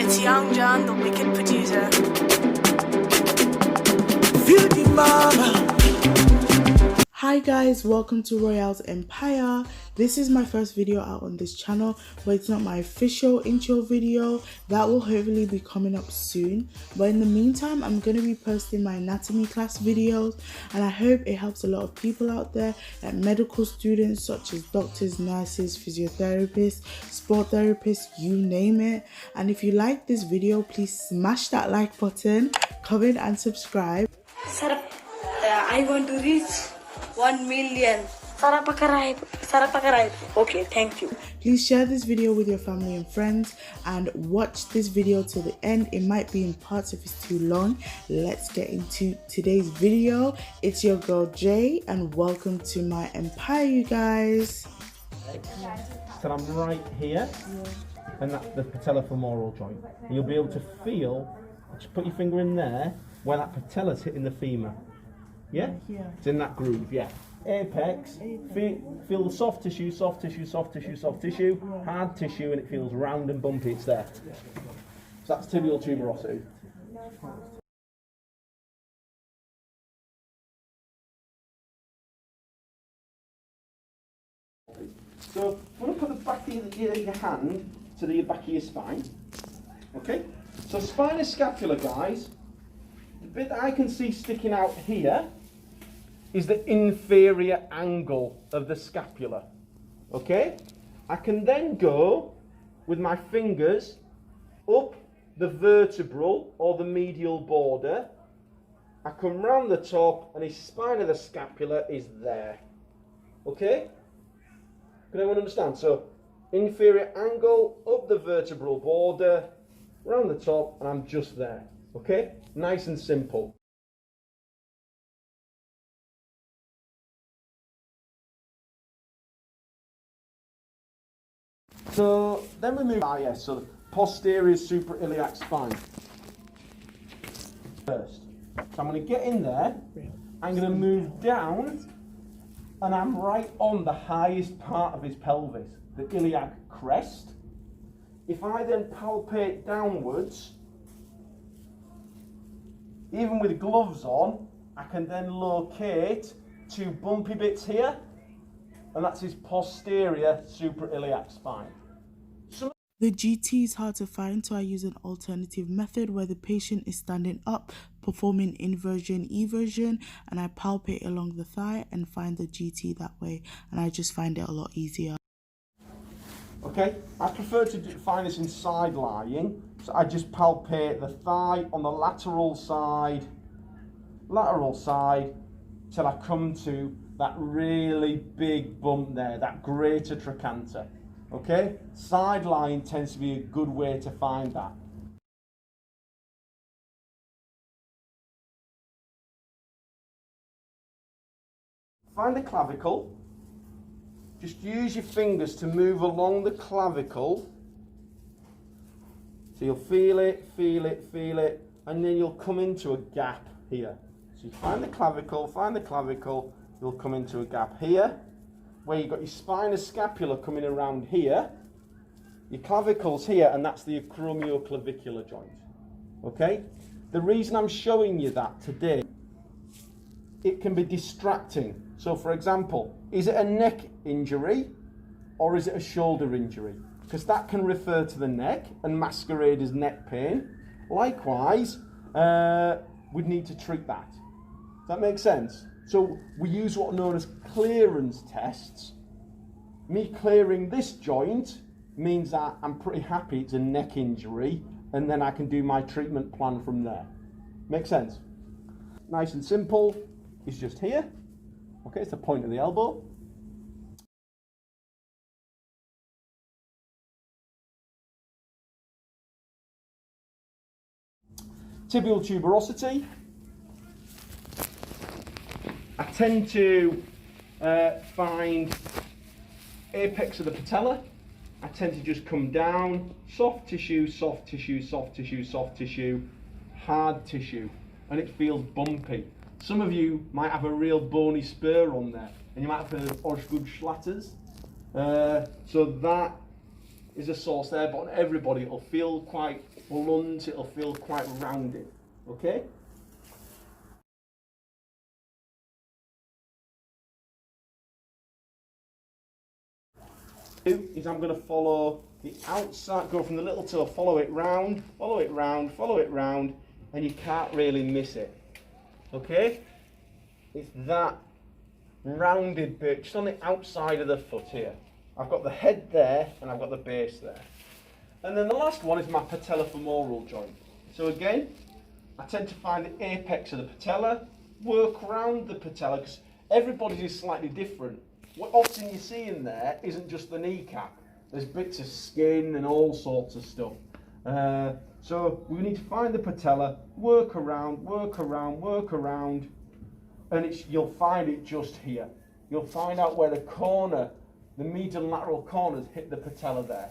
It's Young John, the wicked producer. Hi guys, welcome to Royale's Empire. This is my first video out on this channel, but it's not my official intro video. That will hopefully be coming up soon. But in the meantime, I'm going to be posting my anatomy class videos, and I hope it helps a lot of people out there, like medical students such as doctors, nurses, physiotherapists, sport therapists, you name it. And if you like this video, please smash that like button, comment and subscribe. Sarap, I want to reach 1 million. Sarap pakaray. Okay, thank you. Please share this video with your family and friends and watch this video till the end. It might be in parts if it's too long. Let's get into today's video. It's your girl Jay and welcome to my empire, you guys. So I'm right here, and that's the patellofemoral joint. And you'll be able to feel, just put your finger in there, where that patella's hitting the femur. Yeah? It's in that groove, yeah. Apex, feel the soft tissue, hard tissue, and it feels round and bumpy, it's there. So that's tibial tuberosity. So I'm going to put the back of your hand to the back of your spine. Okay? So spinous scapula, guys, the bit that I can see sticking out here is the inferior angle of the scapula. Okay? I can then go with my fingers up the vertebral or the medial border. I come round the top and the spine of the scapula is there. Okay? Can everyone understand? So inferior angle up the vertebral border, round the top, and I'm just there. Okay? Nice and simple. So then we move so the posterior suprailiac spine. First. So I'm going to get in there, I'm going to move down, and I'm right on the highest part of his pelvis, the iliac crest. If I then palpate downwards, even with gloves on, I can then locate two bumpy bits here, and that's his posterior suprailiac spine. The GT is hard to find, so I use an alternative method where the patient is standing up, performing inversion, eversion, and I palpate along the thigh and find the GT that way, and I just find it a lot easier. Okay, I prefer to find this in side lying, so I just palpate the thigh on the lateral side, till I come to that really big bump there, that greater trochanter. Okay, side lying tends to be a good way to find that. Find the clavicle. Just use your fingers to move along the clavicle. So you'll feel it, and then you'll come into a gap here. So you find the clavicle, you'll come into a gap here, where you've got your spinous scapula coming around here, your clavicle's here, and that's the acromioclavicular joint. Okay? The reason I'm showing you that today, it can be distracting. So for example, is it a neck injury or is it a shoulder injury? Because that can refer to the neck and masquerade as neck pain. Likewise, we'd need to treat that. Does that make sense? So we use what are known as clearance tests. Me clearing this joint means that I'm pretty happy it's a neck injury, and then I can do my treatment plan from there. Make sense? Nice and simple. It's just here. Okay, it's the point of the elbow. Tibial tuberosity. I tend to find apex of the patella. I tend to just come down, soft tissue, hard tissue, and it feels bumpy. Some of you might have a real bony spur on there, and you might have heard of Osgood Schlatters. So that is a source there, but on everybody it'll feel quite blunt, it'll feel quite rounded, okay? Is I'm going to follow the outside, go from the little toe, follow it round, follow it round, follow it round, and you can't really miss it, okay? It's that rounded bit just on the outside of the foot here. I've got the head there and I've got the base there. And then the last one is my patellofemoral joint. So again, I tend to find the apex of the patella, work around the patella, because everybody's is slightly different. What often you see in there isn't just the kneecap. There's bits of skin and all sorts of stuff. So we need to find the patella, work around, work around, work around, and you'll find it just here. You'll find out where the corner, the medial and lateral corners hit the patella there.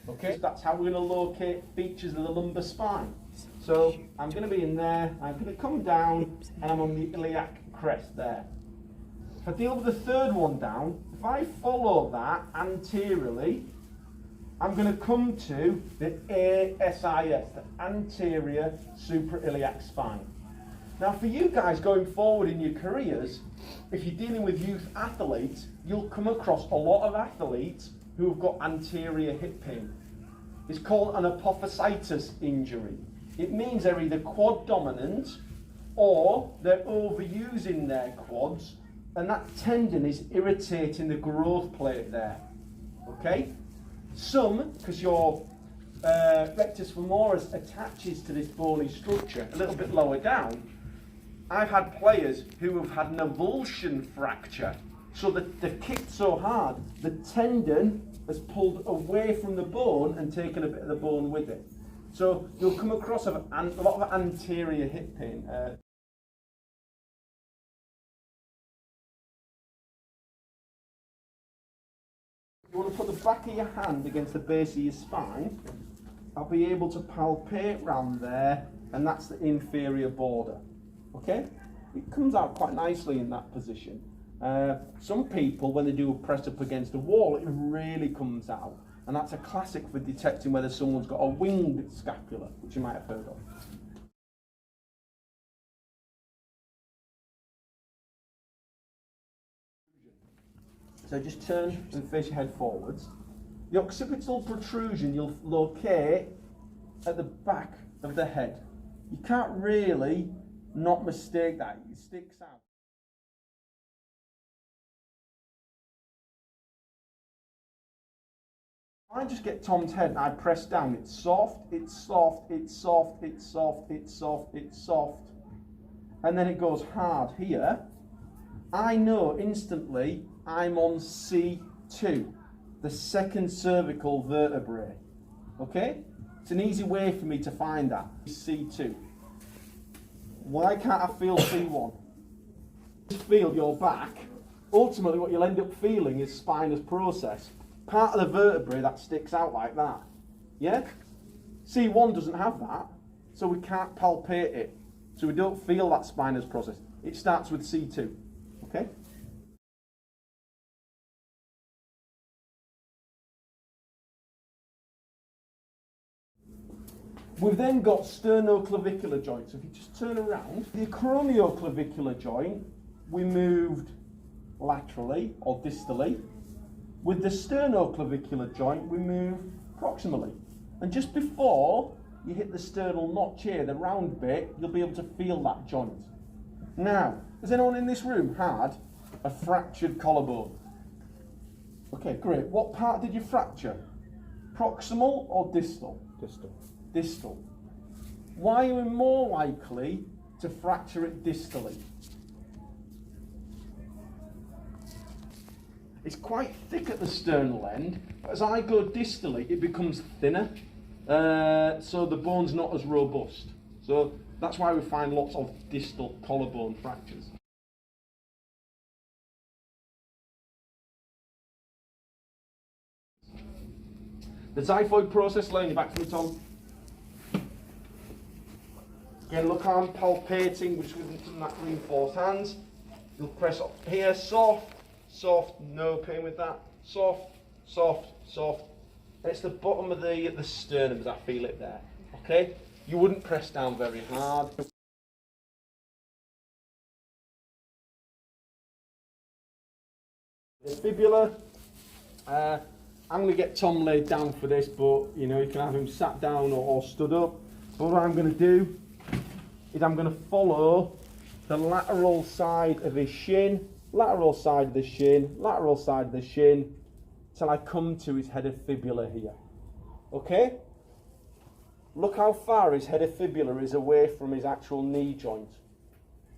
Okay, so that's how we're going to locate features of the lumbar spine. So I'm going to be in there, I'm going to come down, and I'm on the iliac crest there. If I deal with the third one down, if I follow that anteriorly, I'm going to come to the ASIS, the anterior suprailiac spine. Now for you guys going forward in your careers, if you're dealing with youth athletes, you'll come across a lot of athletes who have got anterior hip pain. It's called an apophysitis injury. It means they're either quad dominant or they're overusing their quads, and that tendon is irritating the growth plate there, okay? Some, because your rectus femoris attaches to this bony structure a little bit lower down, I've had players who have had an avulsion fracture, so that they've kicked so hard, the tendon has pulled away from the bone and taken a bit of the bone with it. So you'll come across a lot of anterior hip pain. You want to put the back of your hand against the base of your spine. I'll be able to palpate round there, and that's the inferior border. Okay? It comes out quite nicely in that position. Some people, when they do a press up against a wall, it really comes out. And that's a classic for detecting whether someone's got a winged scapula, which you might have heard of. So just turn and face your head forwards. The occipital protrusion you'll locate at the back of the head. You can't really not mistake that, it sticks out. I just get Tom's head and I press down, it's soft, it's soft, it's soft, it's soft, it's soft, it's soft, and then it goes hard here. I know instantly I'm on C2, the second cervical vertebrae. Okay? It's an easy way for me to find that. C2. Why can't I feel C1? Just feel your back. Ultimately what you'll end up feeling is spinous process. Part of the vertebrae that sticks out like that. Yeah? C1 doesn't have that, so we can't palpate it. So we don't feel that spinous process. It starts with C2. Okay? We've then got sternoclavicular joints. So if you just turn around, the acromioclavicular joint, we moved laterally or distally. With the sternoclavicular joint, we move proximally. And just before you hit the sternal notch here, the round bit, you'll be able to feel that joint. Now, has anyone in this room had a fractured collarbone? Okay, great. What part did you fracture? Proximal or distal? Distal. Distal. Why are we more likely to fracture it distally? It's quite thick at the sternal end, but as I go distally, it becomes thinner, so the bone's not as robust. So that's why we find lots of distal collarbone fractures. The Xyphiod process, laying your back to me, Tom. Again, look how I'm palpating just with that reinforced hands. You'll press up here, soft, soft, no pain with that. Soft, soft, soft, And it's the bottom of the sternum as I feel it there. Okay? You wouldn't press down very hard. The fibula. I'm going to get Tom laid down for this, but you know, you can have him sat down or stood up. But what I'm going to do is I'm going to follow the lateral side of his shin, lateral side of the shin, lateral side of the shin, till I come to his head of fibula here. Okay? Look how far his head of fibula is away from his actual knee joint.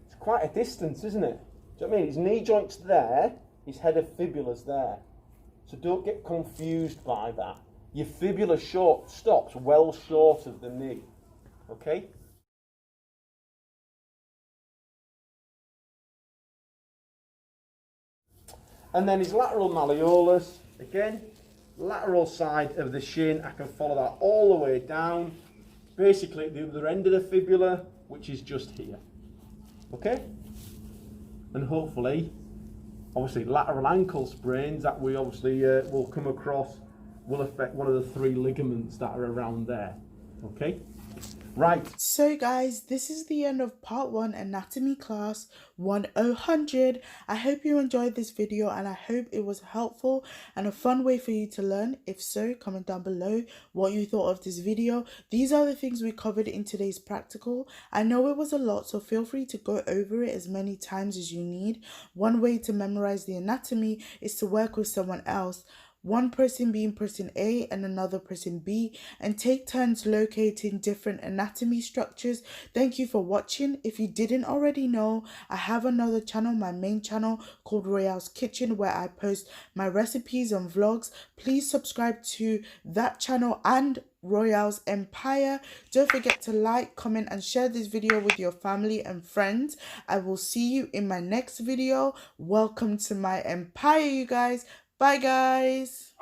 It's quite a distance, isn't it? Do you know what I mean? His knee joint's there, his head of fibula's there. So don't get confused by that. Your fibula stops well short of the knee. Okay? And then his lateral malleolus, again, lateral side of the shin, I can follow that all the way down, basically at the other end of the fibula, which is just here. Okay? And hopefully, obviously lateral ankle sprains that we obviously will come across will affect one of the 3 ligaments that are around there. Okay? Right. So guys, this is the end of part 1 anatomy class 100. I hope you enjoyed this video and I hope it was helpful and a fun way for you to learn. If so, comment down below what you thought of this video. These are the things we covered in today's practical. I know it was a lot, so feel free to go over it as many times as you need. One way to memorize the anatomy is to work with someone else. One person being person A and another person B, and take turns locating different anatomy structures. Thank you for watching. If you didn't already know, I have another channel, my main channel called Royale's Kitchen, where I post my recipes and vlogs. Please subscribe to that channel and Royale's Empire. Don't forget to like, comment and share this video with your family and friends. I will see you in my next video. Welcome to my empire, you guys. Bye guys.